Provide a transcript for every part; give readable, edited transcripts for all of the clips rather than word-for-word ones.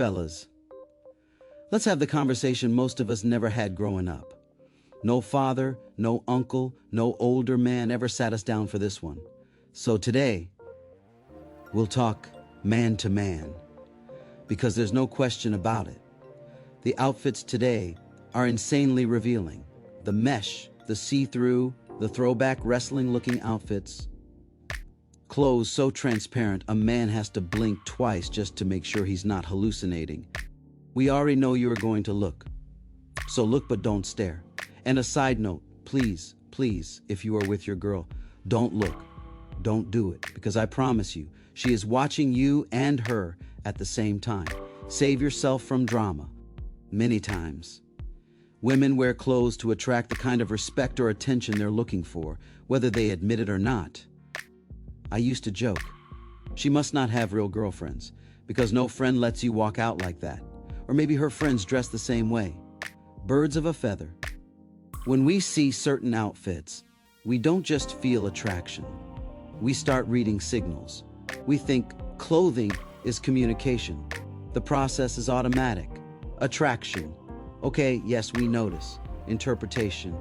Fellas, let's have the conversation most of us never had growing up. No father, no uncle, no older man ever sat us down for this one. So today, we'll talk man to man, because there's no question about it. The outfits today are insanely revealing. The mesh, the see-through, the throwback wrestling-looking outfits. Clothes so transparent a man has to blink twice just to make sure he's not hallucinating. We already know you are going to look. So look but don't stare. And a side note, please, if you are with your girl, don't look. Don't do it, because I promise you, she is watching you and her at the same time. Save yourself from drama. Many times, women wear clothes to attract the kind of respect or attention they're looking for, whether they admit it or not. I used to joke, she must not have real girlfriends, because no friend lets you walk out like that. Or maybe her friends dress the same way. Birds of a feather. When we see certain outfits, we don't just feel attraction. We start reading signals. We think clothing is communication. The process is automatic. Attraction. Okay, yes, we notice. Interpretation.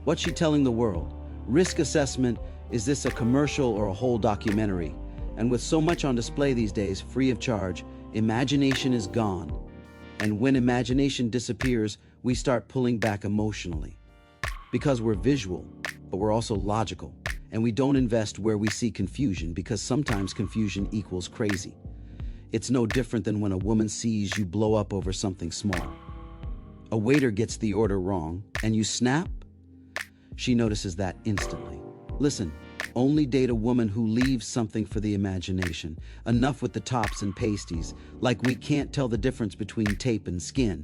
What's she telling the world? Risk assessment. Is this a commercial or a whole documentary? And with so much on display these days, free of charge, imagination is gone. And when imagination disappears, we start pulling back emotionally. Because we're visual, but we're also logical. And we don't invest where we see confusion, because sometimes confusion equals crazy. It's no different than when a woman sees you blow up over something small. A waiter gets the order wrong, and you snap? She notices that instantly. Listen, only date a woman who leaves something for the imagination. Enough with the tops and pasties, like we can't tell the difference between tape and skin.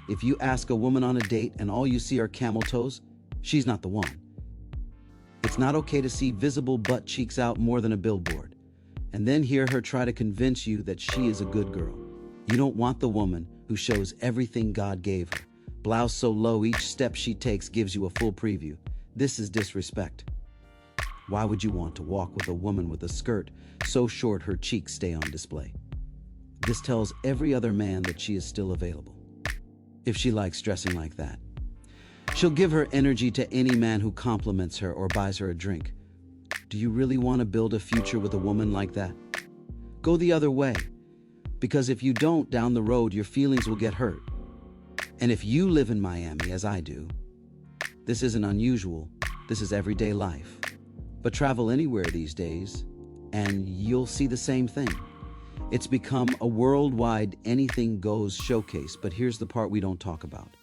If you ask a woman on a date and all you see are camel toes, she's not the one. It's not okay to see visible butt cheeks out more than a billboard, and then hear her try to convince you that she is a good girl. You don't want the woman who shows everything God gave her. Blouse so low each step she takes gives you a full preview. This is disrespect. Why would you want to walk with a woman with a skirt so short her cheeks stay on display? This tells every other man that she is still available. If she likes dressing like that, she'll give her energy to any man who compliments her or buys her a drink. Do you really want to build a future with a woman like that? Go the other way, because if you don't, down the road, your feelings will get hurt. And if you live in Miami, as I do, this isn't unusual, this is everyday life. But travel anywhere these days, and you'll see the same thing. It's become a worldwide anything goes showcase, but here's the part we don't talk about.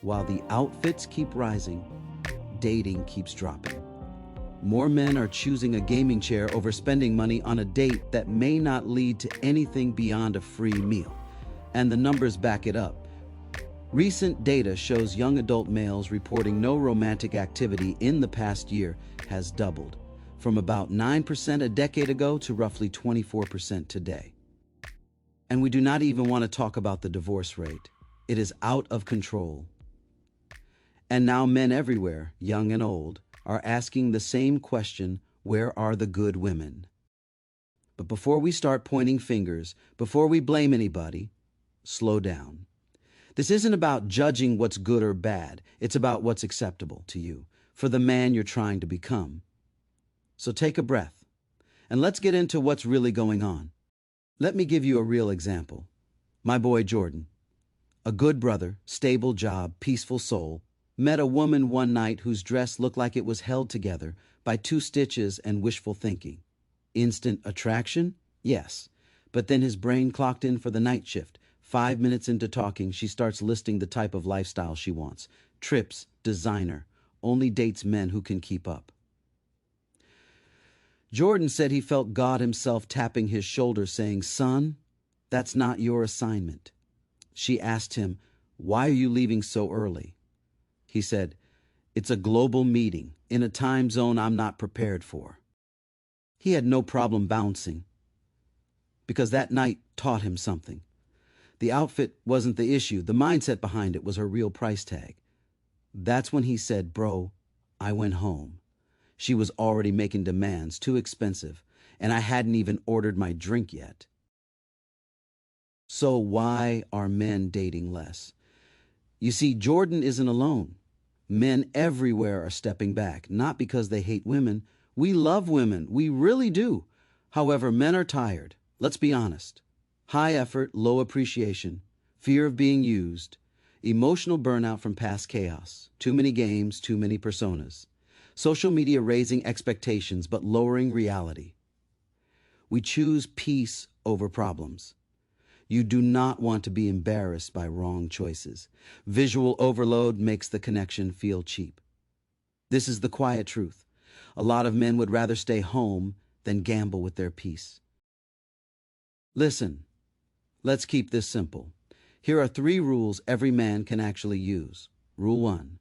While the outfits keep rising, dating keeps dropping. More men are choosing a gaming chair over spending money on a date that may not lead to anything beyond a free meal. And the numbers back it up. Recent data shows young adult males reporting no romantic activity in the past year has doubled, from about 9% a decade ago to roughly 24% today. And we do not even want to talk about the divorce rate. It is out of control. And now men everywhere, young and old, are asking the same question: where are the good women? But before we start pointing fingers, before we blame anybody, slow down. This isn't about judging what's good or bad. It's about what's acceptable to you, for the man you're trying to become. So take a breath, and let's get into what's really going on. Let me give you a real example. My boy Jordan, a good brother, stable job, peaceful soul, met a woman one night whose dress looked like it was held together by 2 stitches and wishful thinking. Instant attraction? Yes. But then his brain clocked in for the night shift. 5 minutes into talking, she starts listing the type of lifestyle she wants. Trips, designer, only dates men who can keep up. Jordan said he felt God himself tapping his shoulder saying, "Son, that's not your assignment." She asked him, "Why are you leaving so early?" He said, "It's a global meeting in a time zone I'm not prepared for." He had no problem bouncing, because that night taught him something. The outfit wasn't the issue. The mindset behind it was her real price tag. That's when he said, "Bro, I went home. She was already making demands, too expensive, and I hadn't even ordered my drink yet." So why are men dating less? You see, Jordan isn't alone. Men everywhere are stepping back, not because they hate women. We love women, we really do. However, men are tired. Let's be honest. High effort, low appreciation, fear of being used, emotional burnout from past chaos, too many games, too many personas. Social media raising expectations but lowering reality. We choose peace over problems. You do not want to be embarrassed by wrong choices. Visual overload makes the connection feel cheap. This is the quiet truth. A lot of men would rather stay home than gamble with their peace. Listen, let's keep this simple. Here are 3 rules every man can actually use. Rule 1.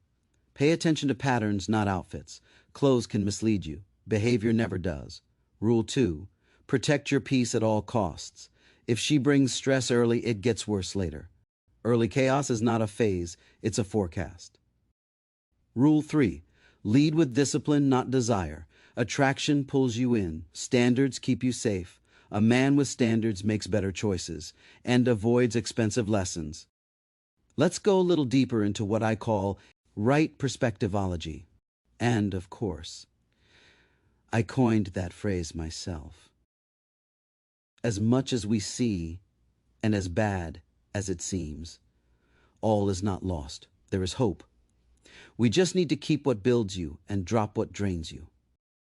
Pay attention to patterns, not outfits. Clothes can mislead you. Behavior never does. Rule 2. Protect your peace at all costs. If she brings stress early, it gets worse later. Early chaos is not a phase, it's a forecast. Rule 3. Lead with discipline, not desire. Attraction pulls you in. Standards keep you safe. A man with standards makes better choices and avoids expensive lessons. Let's go a little deeper into what I call Wright perspectivology. And, of course, I coined that phrase myself. As much as we see, and as bad as it seems, all is not lost. There is hope. We just need to keep what builds you and drop what drains you.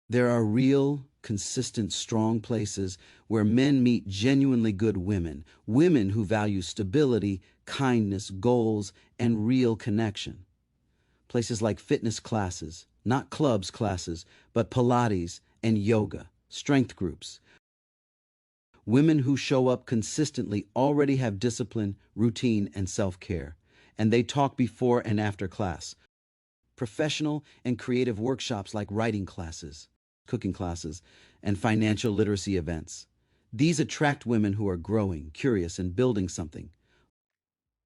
There are real, consistent, strong places where men meet genuinely good women, women who value stability, kindness, goals, and real connection. Places like fitness classes, not clubs classes, but Pilates and yoga, strength groups. Women who show up consistently already have discipline, routine, and self-care, and they talk before and after class. Professional and creative workshops like writing classes, cooking classes, and financial literacy events. These attract women who are growing, curious, and building something.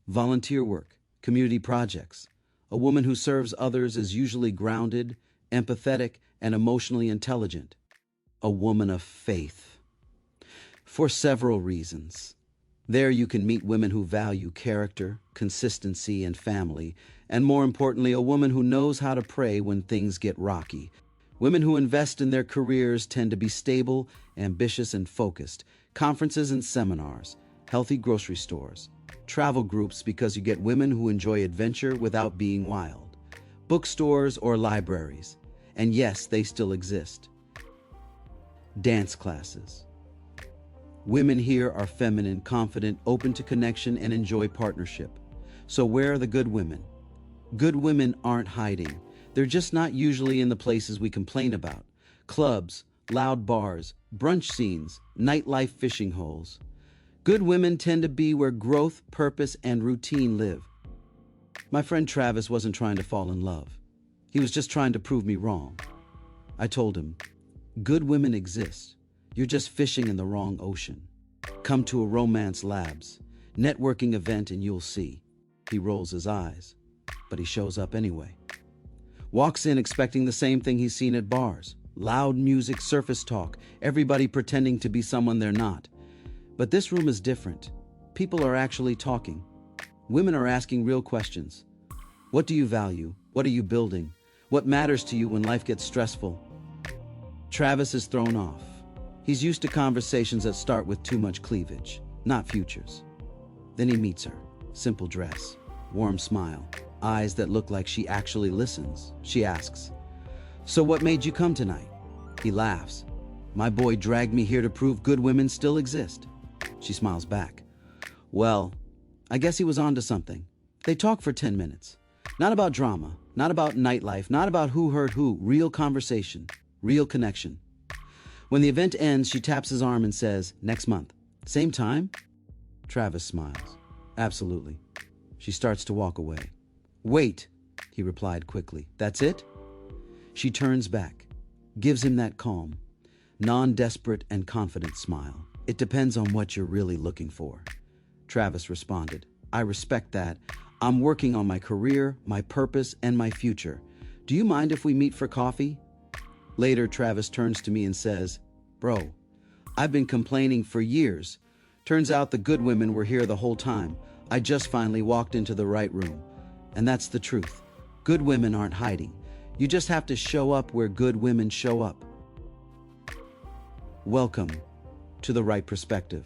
Volunteer work, community projects. A woman who serves others is usually grounded, empathetic, and emotionally intelligent. A woman of faith. For several reasons. There you can meet women who value character, consistency, and family, and more importantly, a woman who knows how to pray when things get rocky. Women who invest in their careers tend to be stable, ambitious, and focused. Conferences and seminars, healthy grocery stores, travel groups because you get women who enjoy adventure without being wild. Bookstores or libraries, and yes, they still exist. Dance classes. Women here are feminine, confident, open to connection, and enjoy partnership. So where are the good women? Good women aren't hiding. They're just not usually in the places we complain about. Clubs, loud bars, brunch scenes, nightlife fishing holes. Good women tend to be where growth, purpose, and routine live. My friend Travis wasn't trying to fall in love. He was just trying to prove me wrong. I told him, good women exist. You're just fishing in the wrong ocean. Come to a romance labs, networking event, and you'll see. He rolls his eyes, but he shows up anyway. Walks in expecting the same thing he's seen at bars. Loud music, surface talk, everybody pretending to be someone they're not. But this room is different. People are actually talking. Women are asking real questions. What do you value? What are you building? What matters to you when life gets stressful? Travis is thrown off. He's used to conversations that start with too much cleavage, not futures. Then he meets her. Simple dress, warm smile, eyes that look like she actually listens. She asks, "So what made you come tonight?" He laughs. "My boy dragged me here to prove good women still exist." She smiles back. "Well, I guess he was onto something." They talk for 10 minutes. Not about drama, not about nightlife, not about who hurt who. Real conversation, real connection. When the event ends, she taps his arm and says, "Next month. Same time?" Travis smiles. "Absolutely." She starts to walk away. "Wait," he replied quickly. "That's it?" She turns back, gives him that calm, non-desperate and confident smile. "It depends on what you're really looking for." Travis responded, "I respect that. I'm working on my career, my purpose, and my future. Do you mind if we meet for coffee?" Later, Travis turns to me and says, "Bro, I've been complaining for years. Turns out the good women were here the whole time. I just finally walked into the right room. And that's the truth. Good women aren't hiding. You just have to show up where good women show up. Welcome to the Right Perspective.